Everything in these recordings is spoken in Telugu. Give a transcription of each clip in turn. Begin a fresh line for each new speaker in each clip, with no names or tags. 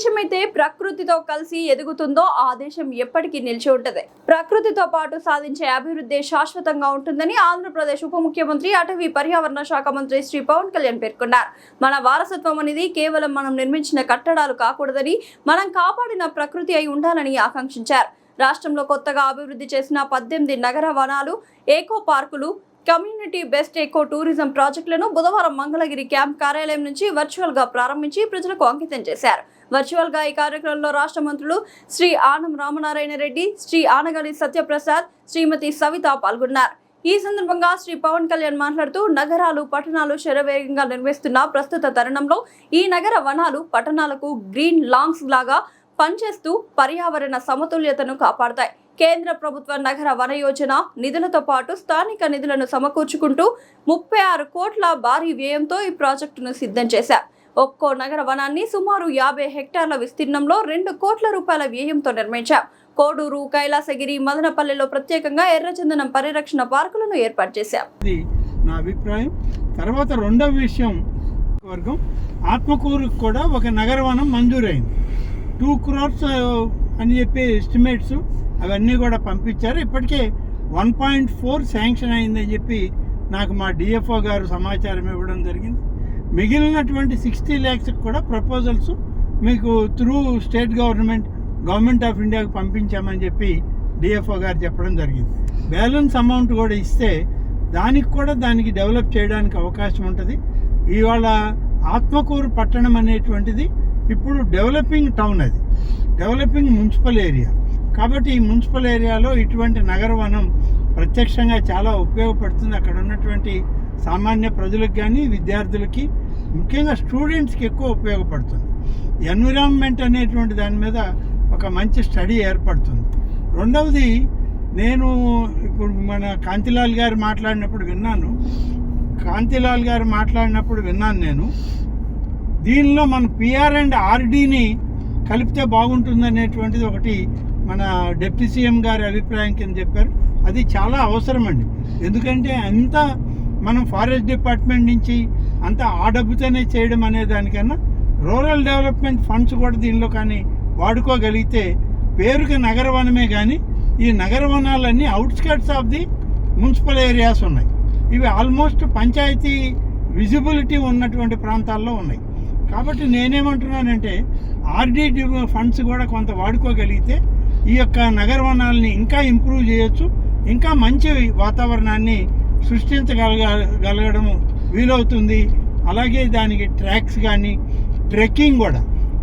దేశమైతే ప్రకృతితో కలిసి ఎదుగుతుందో ఆ దేశం ఎప్పటికీ నిలిచి ఉంటది. ప్రకృతితో పాటు సాధించే అభివృద్ధి శాశ్వతంగా ఉంటుందని ఆంధ్రప్రదేశ్ ఉప ముఖ్యమంత్రి అటవీ పర్యావరణ శాఖ మంత్రి శ్రీ పవన్ కళ్యాణ్ పేర్కొన్నారు. మన వారసత్వం అనేది కేవలం మనం నిర్మించిన కట్టడాలు కాకూడదని, మనం కాపాడిన ప్రకృతి అయి ఉండాలని ఆకాంక్షించారు. రాష్ట్రంలో కొత్తగా అభివృద్ధి చేసిన 18 నగర వనాలు, ఏకో పార్కులు, కమ్యూనిటీ బెస్ట్ ఎకో టూరిజం ప్రాజెక్టులను బుధవారం మంగళగిరి క్యాంప్ కార్యాలయం నుంచి వర్చువల్ గా ప్రారంభించి ప్రజలకు అంకితం చేశారు. వర్చువల్ గా ఈ కార్యక్రమంలో రాష్ట్ర మంత్రులు శ్రీ ఆనం రామనారాయణ రెడ్డి, శ్రీ ఆనగలి సత్యప్రసాద్, శ్రీమతి సవిత పాల్గొన్నారు. ఈ సందర్భంగా శ్రీ పవన్ కళ్యాణ్ మాట్లాడుతూ, నగరాలు, పట్టణాలు శరవేగంగా నిర్మిస్తున్న ప్రస్తుత తరుణంలో ఈ నగర వనాలు పట్టణాలకు గ్రీన్ లాంగ్స్ లాగా పనిచేస్తూ పర్యావరణ సమతుల్యతను కాపాడతాయి. కేంద్ర ప్రభుత్వ నగర వన యోజన నిధులతో పాటు స్థానిక నిధులను సమకూర్చుకుంటూ 36 కోట్ల భారీ వ్యయంతో ఈ ప్రాజెక్టును సిద్ధం చేశారు. ఒక్కో నగర వనాన్ని సుమారు 50 హెక్టార్ల విస్తీర్ణంలో 2 కోట్ల రూపాయల వ్యయంతో నిర్మించాం. కోడూరు, కైలాసగిరి, మదనపల్లిలో ప్రత్యేకంగా ఎర్రచందనం పరిరక్షణ పార్కులను ఏర్పాటు చేశాం.
నా అభిప్రాయం. తర్వాత రెండవ విషయం, వర్గం ఆత్మకూరుకు కూడా ఒక నగరవనం మంజూరైంది. 2 crores అని చెప్పి ఎస్టిమేట్స్ అవన్నీ కూడా పంపించారు. ఇప్పటికే 1.4 శాంక్షన్ అయిందని చెప్పి నాకు మా డిఎఫ్ఓ గారు సమాచారం ఇవ్వడం జరిగింది. మిగిలినటువంటి 60 lakhs కూడా ప్రపోజల్స్ మీకు త్రూ స్టేట్ గవర్నమెంట్ ఆఫ్ ఇండియాకు పంపించామని చెప్పి డిఎఫ్ఓ గారు చెప్పడం జరిగింది. బ్యాలెన్స్ అమౌంట్ కూడా ఇస్తే దానికి డెవలప్ చేయడానికి అవకాశం ఉంటుంది. ఇవాళ ఆత్మకూరు పట్టణం అనేటువంటిది ఇప్పుడు డెవలపింగ్ టౌన్, అది డెవలపింగ్ మున్సిపల్ ఏరియా. కాబట్టి ఈ మున్సిపల్ ఏరియాలో ఇటువంటి నగరవనం ప్రత్యక్షంగా చాలా ఉపయోగపడుతుంది. అక్కడ ఉన్నటువంటి సామాన్య ప్రజలకు కానీ, విద్యార్థులకి, ముఖ్యంగా స్టూడెంట్స్కి ఎక్కువ ఉపయోగపడుతుంది. ఎన్విరాన్మెంట్ అనేటువంటి దాని మీద ఒక మంచి స్టడీ ఏర్పడుతుంది. రెండవది, నేను ఇప్పుడు మన కాంతిలాల్ గారు మాట్లాడినప్పుడు విన్నాను నేను దీనిలో మన పిఆర్ అండ్ ఆర్డీని కలిపితే బాగుంటుందనేటువంటిది ఒకటి మన డిప్యూటీ సీఎం గారి అభిప్రాయం కింద చెప్పారు. అది చాలా అవసరం అండి. ఎందుకంటే అంతా మనం ఫారెస్ట్ డిపార్ట్మెంట్ నుంచి అంతా ఆ డబ్బుతోనే చేయడం అనే దానికన్నా రూరల్ డెవలప్మెంట్ ఫండ్స్ కూడా దీనిలో కానీ వాడుకోగలిగితే, పేరుకి నగరవనమే కానీ ఈ నగరవనాలన్నీ outskirts of the municipal areas ఉన్నాయి. ఇవి ఆల్మోస్ట్ పంచాయతీ విజిబిలిటీ ఉన్నటువంటి ప్రాంతాల్లో ఉన్నాయి. కాబట్టి నేనేమంటున్నానంటే ఆర్డీ ఫండ్స్ కూడా కొంత వాడుకోగలిగితే ఈ యొక్క నగరవనాల్ని ఇంకా ఇంప్రూవ్ చేయొచ్చు, ఇంకా మంచి వాతావరణాన్ని సృష్టించగలగడం వీలవుతుంది. అలాగే దానికి ట్రాక్స్ కానీ, ట్రెక్కింగ్ కూడా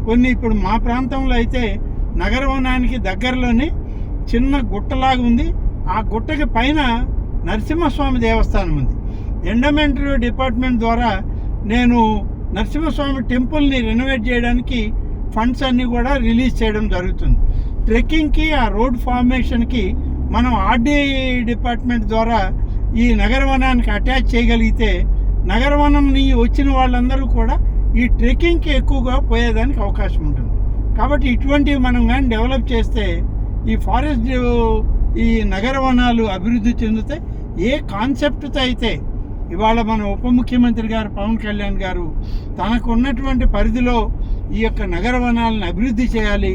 కొన్ని, ఇప్పుడు మా ప్రాంతంలో అయితే నగరవనానికి దగ్గరలోనే చిన్న గుట్టలాగా ఉంది. ఆ గుట్టకి పైన నరసింహస్వామి దేవస్థానం ఉంది. ఎండోమెంట్ డిపార్ట్మెంట్ ద్వారా నేను నరసింహస్వామి టెంపుల్ని రెనోవేట్ చేయడానికి ఫండ్స్ అన్నీ కూడా రిలీజ్ చేయడం జరుగుతుంది. ట్రెక్కింగ్కి, ఆ రోడ్ ఫార్మేషన్కి మనం ఆర్డీ డిపార్ట్మెంట్ ద్వారా ఈ నగరవనానికి అటాచ్ చేయగలిగితే నగరవనం వచ్చిన వాళ్ళందరూ కూడా ఈ ట్రెక్కింగ్కి ఎక్కువగా పోయేదానికి అవకాశం ఉంటుంది. కాబట్టి ఇటువంటివి మనం కానీ డెవలప్ చేస్తే ఈ ఫారెస్ట్, ఈ నగరవనాలు అభివృద్ధి చెందుతాయి. ఏ కాన్సెప్ట్తో అయితే ఇవాళ మన ఉప ముఖ్యమంత్రి గారు పవన్ కళ్యాణ్ గారు తనకు ఉన్నటువంటి పరిధిలో ఈ యొక్క నగరవనాలను అభివృద్ధి చేయాలి